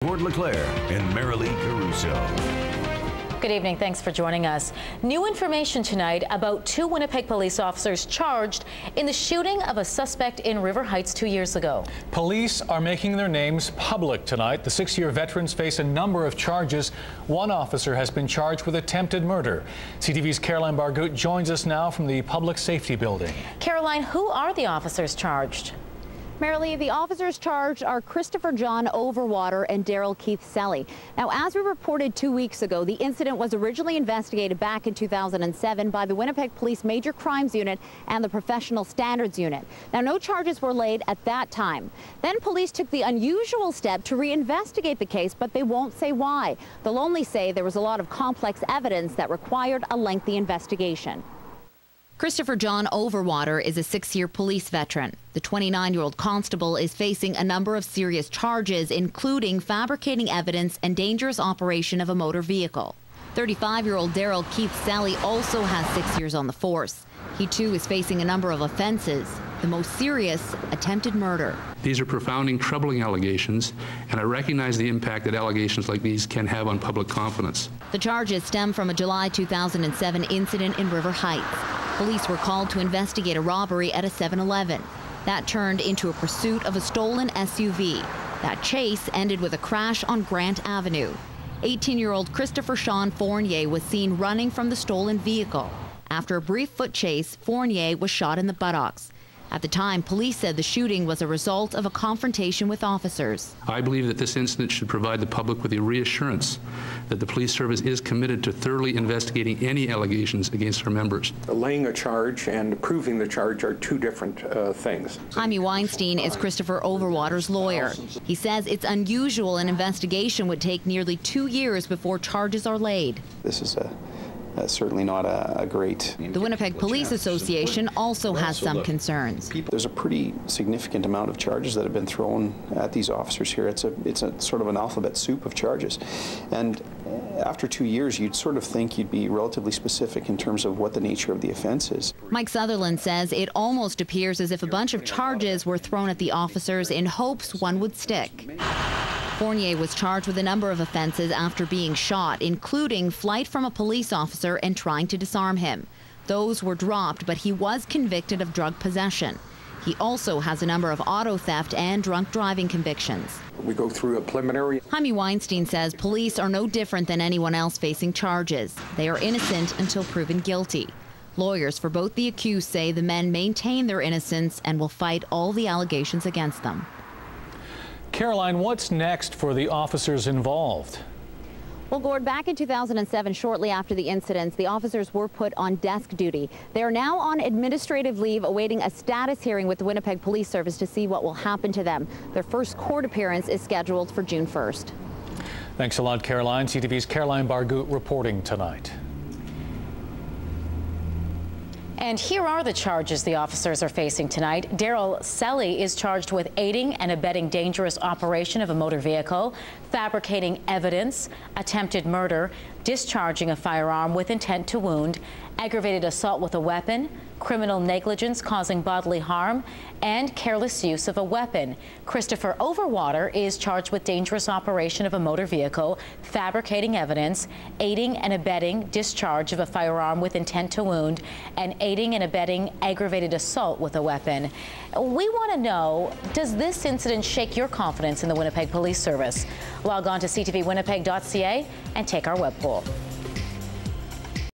LeClaire and Marilee Caruso. Good evening. Thanks for joining us. New information tonight about 2 Winnipeg police officers charged in the shooting of a suspect in River Heights 2 years ago. Police are making their names public tonight. The 6-year veterans face a number of charges. One officer has been charged with attempted murder. CTV's Caroline Bargut joins us now from the Public Safety Building. Caroline, who are the officers charged? Marilee, the officers charged are Kristopher John Overwater and Darrell Selly. Now, as we reported 2 weeks ago, the incident was originally investigated back in 2007 by the Winnipeg Police Major Crimes Unit and the Professional Standards Unit. Now, no charges were laid at that time. Then police took the unusual step to reinvestigate the case, but they won't say why. They'll only say there was a lot of complex evidence that required a lengthy investigation. Kristopher John Overwater is a 6-year police veteran. The 29-year-old constable is facing a number of serious charges, including fabricating evidence and dangerous operation of a motor vehicle. 35-year-old Darrell Selly also has 6 years on the force. He too is facing a number of offenses, the most serious, attempted murder. These are profounding, troubling allegations, and I recognize the impact that allegations like these can have on public confidence. The charges stem from a July 2007 incident in River Heights. Police were called to investigate a robbery at a 7-Eleven. That turned into a pursuit of a stolen SUV. That chase ended with a crash on Grant Avenue. 18-year-old Kristopher Sean Fournier was seen running from the stolen vehicle. After a brief foot chase, Fournier was shot in the buttocks. At the time, police said the shooting was a result of a confrontation with officers. I believe that this incident should provide the public with a reassurance that the police service is committed to thoroughly investigating any allegations against our members. Laying a charge and proving the charge are two different things. Jaime Weinstein is Kristopher Overwater's lawyer. He says it's unusual an investigation would take nearly 2 years before charges are laid. This is certainly not a great... The Winnipeg Police Association also has some concerns. There's a pretty significant amount of charges that have been thrown at these officers here. It's a sort of an alphabet soup of charges. And after 2 years, you'd sort of think you'd be relatively specific in terms of what the nature of the offense is. Mike Sutherland says it almost appears as if a bunch of charges were thrown at the officers in hopes one would stick. Fournier was charged with a number of offenses after being shot, including flight from a police officer and trying to disarm him. Those were dropped, but he was convicted of drug possession. He also has a number of auto theft and drunk driving convictions. We go through a preliminary. Jaime Weinstein says police are no different than anyone else facing charges. They are innocent until proven guilty. Lawyers for both the accused say the men maintain their innocence and will fight all the allegations against them. Caroline, what's next for the officers involved? Well, Gord, back in 2007, shortly after the incidents, the officers were put on desk duty. They are now on administrative leave, awaiting a status hearing with the Winnipeg Police Service to see what will happen to them. Their first court appearance is scheduled for June 1st. Thanks a lot, Caroline. CTV's Caroline Bargut reporting tonight. And here are the charges the officers are facing tonight. Darrell Selly is charged with aiding and abetting dangerous operation of a motor vehicle, fabricating evidence, attempted murder, discharging a firearm with intent to wound, aggravated assault with a weapon, criminal negligence causing bodily harm, and careless use of a weapon. Kristopher Overwater is charged with dangerous operation of a motor vehicle, fabricating evidence, aiding and abetting discharge of a firearm with intent to wound, and aiding and abetting aggravated assault with a weapon. We want to know, does this incident shake your confidence in the Winnipeg Police Service? Log on to ctvwinnipeg.ca and take our web poll.